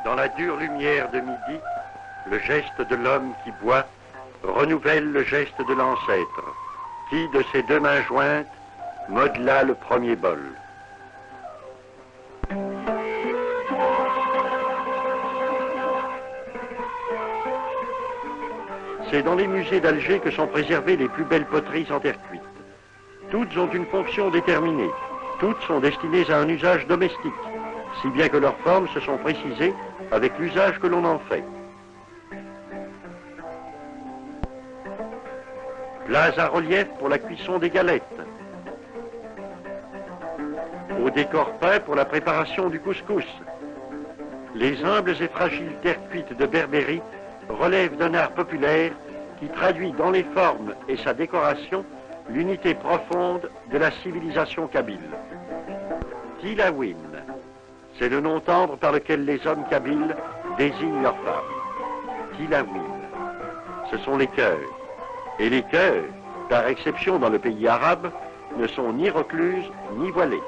Dans la dure lumière de midi, le geste de l'homme qui boit renouvelle le geste de l'ancêtre, qui, de ses deux mains jointes, modela le premier bol. C'est dans les musées d'Alger que sont préservées les plus belles poteries en terre cuite. Toutes ont une fonction déterminée. Toutes sont destinées à un usage domestique, si bien que leurs formes se sont précisées avec l'usage que l'on en fait. Plats à relief pour la cuisson des galettes. Au décor peint pour la préparation du couscous. Les humbles et fragiles terres cuites de Berbérie relèvent d'un art populaire qui traduit dans les formes et sa décoration l'unité profonde de la civilisation kabyle. Tilawin, c'est le nom tendre par lequel les hommes kabyles désignent leurs femmes. Tilawin, ce sont les cœurs. Et les cœurs, par exception dans le pays arabe, ne sont ni recluses ni voilées.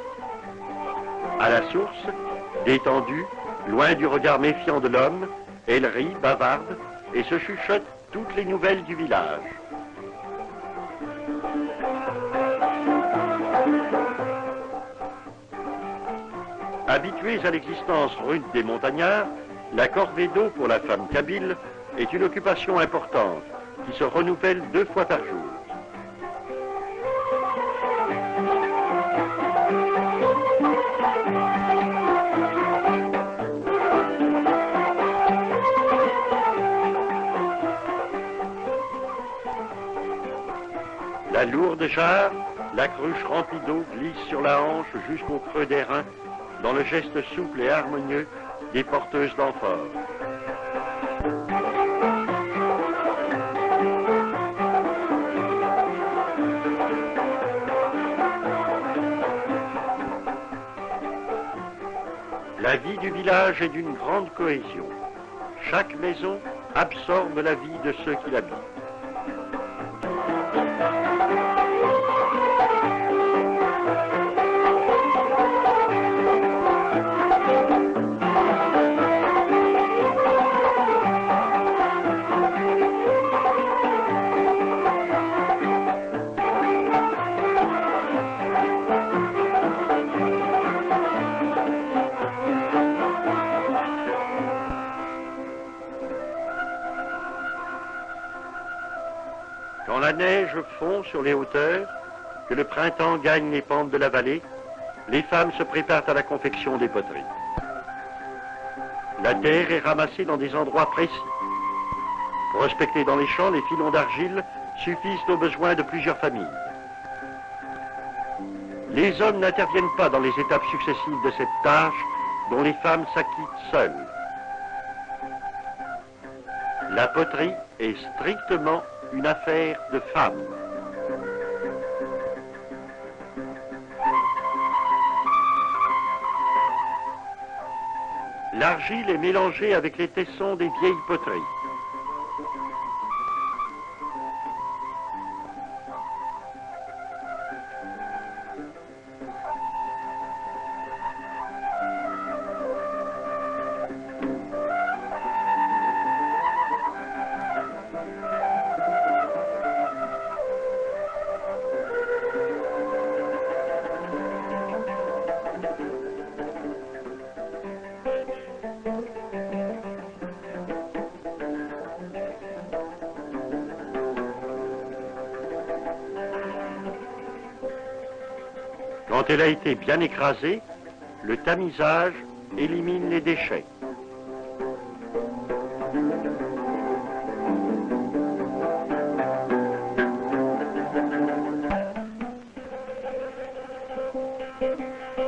À la source, détendue, loin du regard méfiant de l'homme, elle rit, bavarde et se chuchote toutes les nouvelles du village. Habitués à l'existence rude des montagnards, la corvée d'eau pour la femme kabyle est une occupation importante qui se renouvelle 2 fois par jour. La lourde jarre, la cruche remplie d'eau glisse sur la hanche jusqu'au creux des reins, dans le geste souple et harmonieux des porteuses d'amphores. La vie du village est d'une grande cohésion. Chaque maison absorbe la vie de ceux qui l'habitent. Quand la neige fond sur les hauteurs, que le printemps gagne les pentes de la vallée, les femmes se préparent à la confection des poteries. La terre est ramassée dans des endroits précis. Prospectés dans les champs, les filons d'argile suffisent aux besoins de plusieurs familles. Les hommes n'interviennent pas dans les étapes successives de cette tâche dont les femmes s'acquittent seules. La poterie est strictement une affaire de femmes. L'argile est mélangée avec les tessons des vieilles poteries. Quand elle a été bien écrasée, le tamisage élimine les déchets.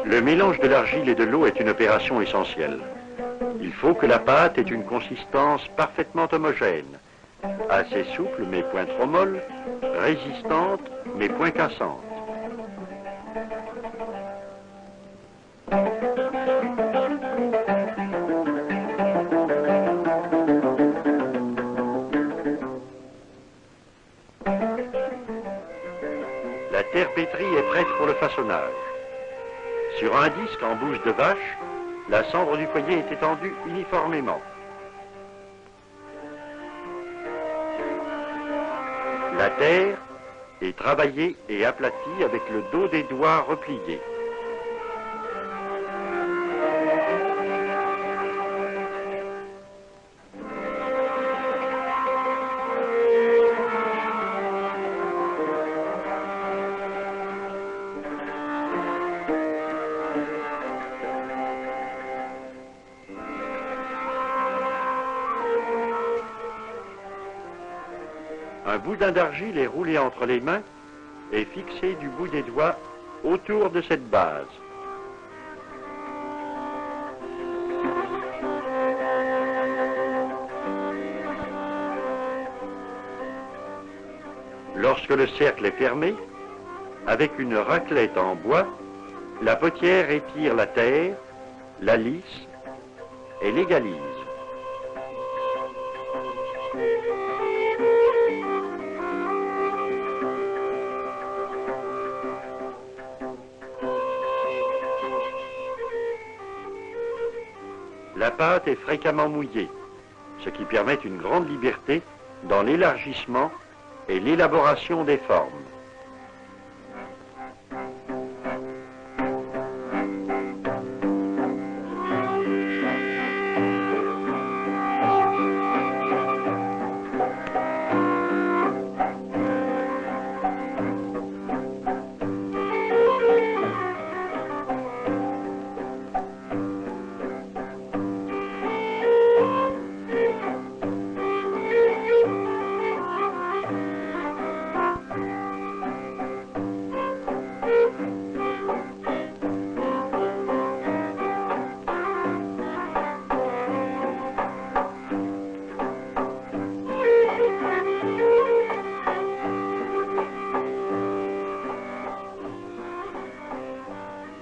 Le mélange de l'argile et de l'eau est une opération essentielle. Il faut que la pâte ait une consistance parfaitement homogène, assez souple mais point trop molle, résistante mais point cassante. La terre pétrie est prête pour le façonnage. Sur un disque en bouche de vache, La cendre du foyer est étendue uniformément. La terre est travaillée et aplatie avec le dos des doigts repliés. Un boudin d'argile est roulé entre les mains et fixé du bout des doigts autour de cette base. Lorsque le cercle est fermé, avec une raclette en bois, la potière étire la terre, la lisse et l'égalise. La pâte est fréquemment mouillée, ce qui permet une grande liberté dans l'élargissement et l'élaboration des formes.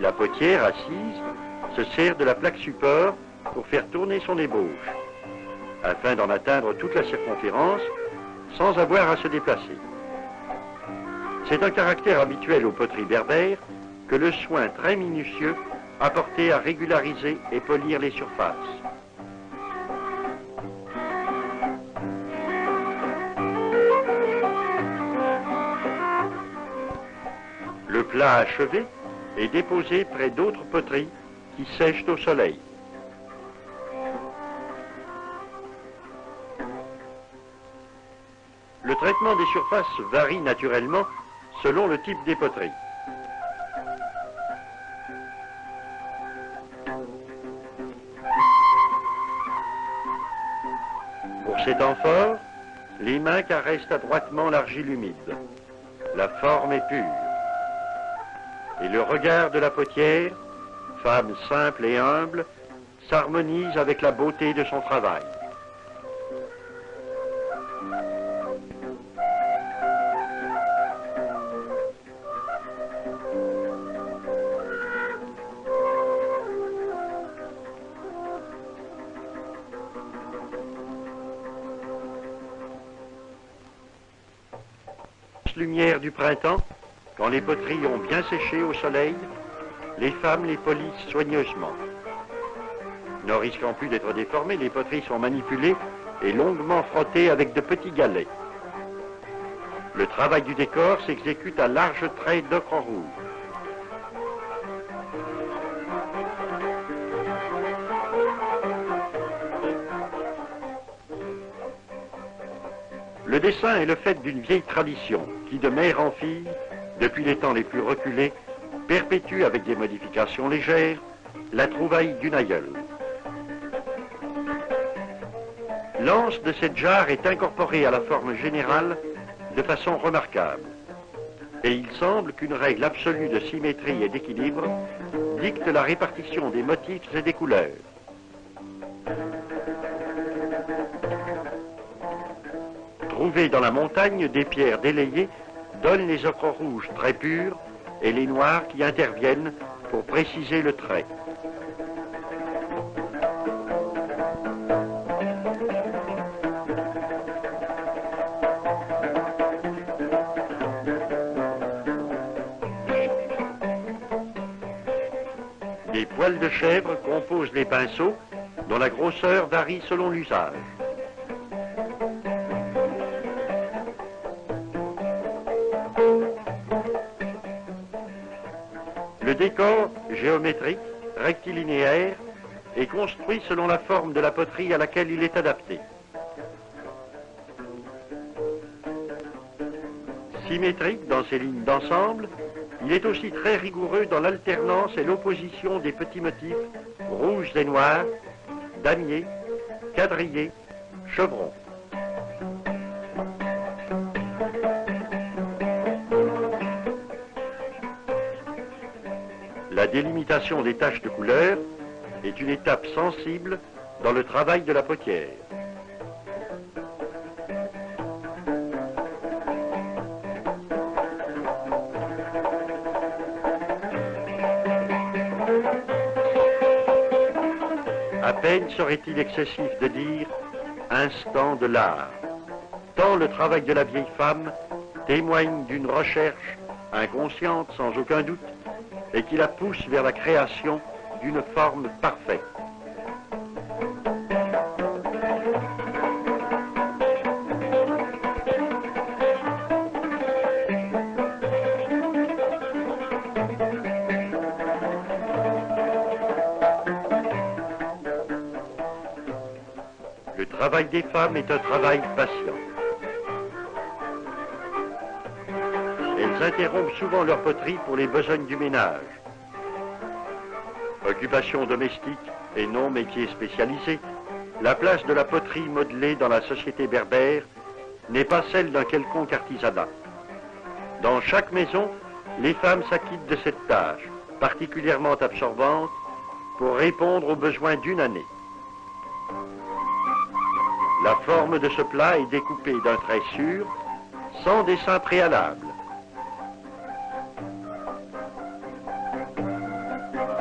La potière assise se sert de la plaque support pour faire tourner son ébauche, afin d'en atteindre toute la circonférence sans avoir à se déplacer. C'est un caractère habituel aux poteries berbères que le soin très minutieux apporté à régulariser et polir les surfaces. Le plat achevé est déposé près d'autres poteries qui sèchent au soleil. Le traitement des surfaces varie naturellement selon le type des poteries. Pour cet amphore, les mains caressent adroitement l'argile humide. La forme est pure. Et le regard de la potière, femme simple et humble, s'harmonise avec la beauté de son travail. Lumière du printemps, quand les poteries ont bien séché au soleil, les femmes les polissent soigneusement. Ne risquant plus d'être déformées, les poteries sont manipulées et longuement frottées avec de petits galets. Le travail du décor s'exécute à larges traits d'ocre rouge. Le dessin est le fait d'une vieille tradition qui, de mère en fille, depuis les temps les plus reculés, perpétue avec des modifications légères la trouvaille d'une aïeule. L'anse de cette jarre est incorporée à la forme générale de façon remarquable. Et il semble qu'une règle absolue de symétrie et d'équilibre dicte la répartition des motifs et des couleurs. Trouver dans la montagne des pierres délayées donne les ocres rouges très purs et les noirs qui interviennent pour préciser le trait. Des poils de chèvre composent les pinceaux, dont la grosseur varie selon l'usage. Le décor géométrique, rectilinéaire, est construit selon la forme de la poterie à laquelle il est adapté. Symétrique dans ses lignes d'ensemble, il est aussi très rigoureux dans l'alternance et l'opposition des petits motifs rouges et noirs, damiers, quadrillés, chevrons. La délimitation des taches de couleur est une étape sensible dans le travail de la potière. À peine serait-il excessif de dire « instant de l'art », tant le travail de la vieille femme témoigne d'une recherche inconsciente sans aucun doute et qui la pousse vers la création d'une forme parfaite. Le travail des femmes est un travail patient. Elles interrompent souvent leur poterie pour les besognes du ménage. Occupation domestique et non métier spécialisé, la place de la poterie modelée dans la société berbère n'est pas celle d'un quelconque artisanat. Dans chaque maison, les femmes s'acquittent de cette tâche, particulièrement absorbante, pour répondre aux besoins d'une année. La forme de ce plat est découpée d'un trait sûr, sans dessin préalable.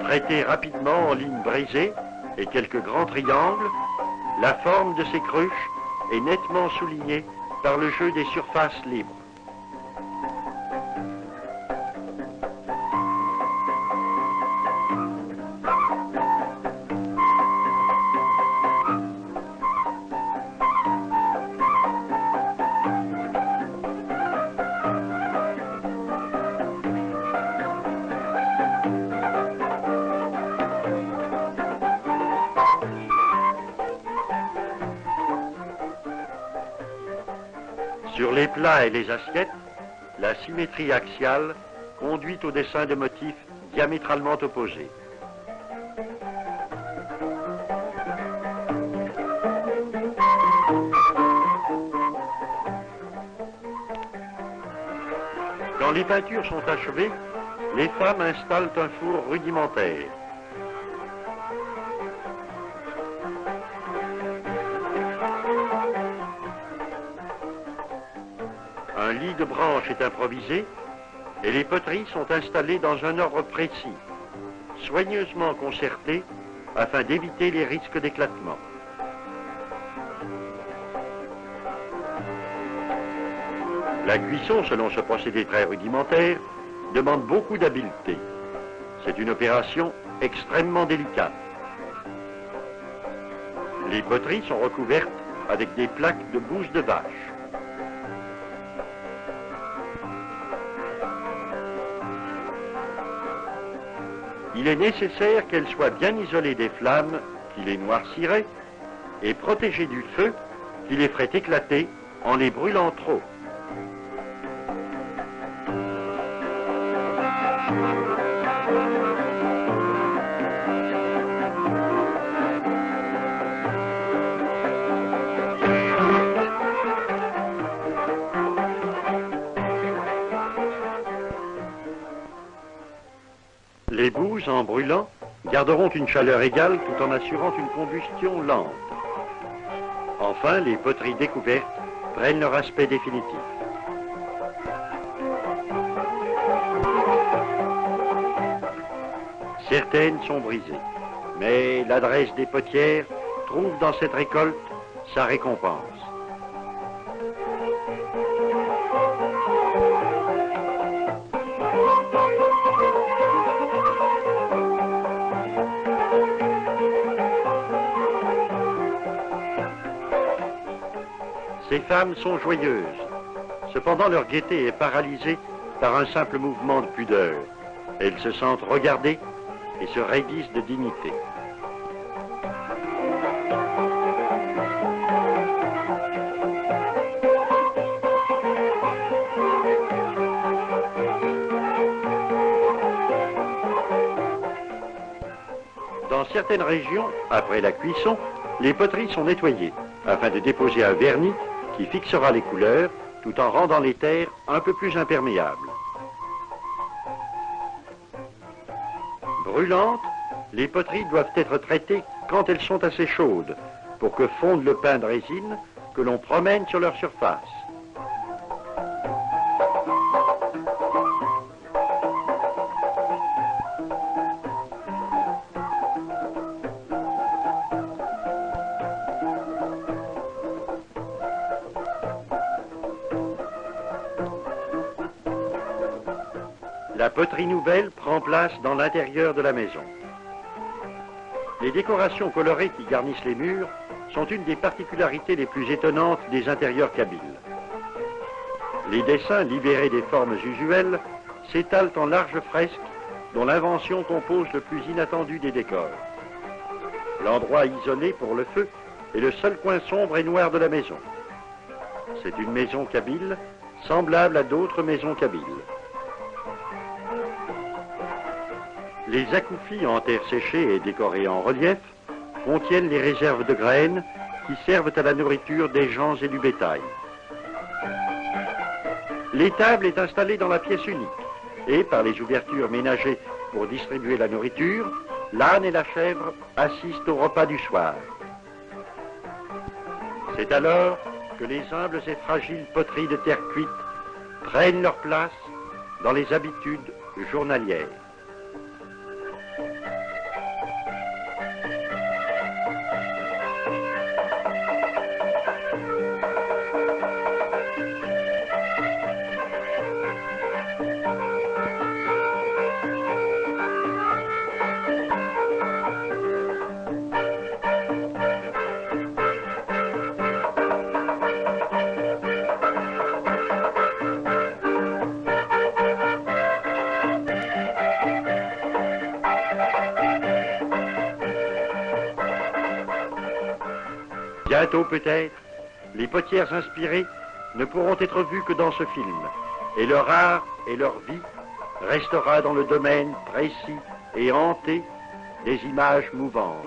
Traité rapidement en lignes brisées et quelques grands triangles, la forme de ces cruches est nettement soulignée par le jeu des surfaces libres. Sur les plats et les assiettes, la symétrie axiale conduit au dessin de motifs diamétralement opposés. Quand les peintures sont achevées, les femmes installent un four rudimentaire. Un lit de branches est improvisé et les poteries sont installées dans un ordre précis, soigneusement concerté afin d'éviter les risques d'éclatement. La cuisson, selon ce procédé très rudimentaire, demande beaucoup d'habileté. C'est une opération extrêmement délicate. Les poteries sont recouvertes avec des plaques de bouse de vache. Il est nécessaire qu'elles soient bien isolées des flammes qui les noirciraient et protégées du feu qui les ferait éclater en les brûlant trop. Les bouses, en brûlant, garderont une chaleur égale tout en assurant une combustion lente. Enfin, les poteries découvertes prennent leur aspect définitif. Certaines sont brisées, mais l'adresse des potières trouve dans cette récolte sa récompense. Ces femmes sont joyeuses. Cependant, leur gaieté est paralysée par un simple mouvement de pudeur. Elles se sentent regardées et se raidissent de dignité. Dans certaines régions, après la cuisson, les poteries sont nettoyées afin de déposer un vernis qui fixera les couleurs tout en rendant les terres un peu plus imperméables. Brûlantes, les poteries doivent être traitées quand elles sont assez chaudes pour que fonde le pain de résine que l'on promène sur leur surface. La poterie nouvelle prend place dans l'intérieur de la maison. Les décorations colorées qui garnissent les murs sont une des particularités les plus étonnantes des intérieurs kabyles. Les dessins libérés des formes usuelles s'étalent en larges fresques dont l'invention compose le plus inattendu des décors. L'endroit isolé pour le feu est le seul coin sombre et noir de la maison. C'est une maison kabyle semblable à d'autres maisons kabyles. Les akoufis en terre séchée et décorés en relief contiennent les réserves de graines qui servent à la nourriture des gens et du bétail. L'étable est installée dans la pièce unique et, par les ouvertures ménagées pour distribuer la nourriture, l'âne et la chèvre assistent au repas du soir. C'est alors que les humbles et fragiles poteries de terre cuite prennent leur place dans les habitudes journalières. Bientôt peut-être, les potières inspirées ne pourront être vues que dans ce film, et leur art et leur vie restera dans le domaine précis et hanté des images mouvantes.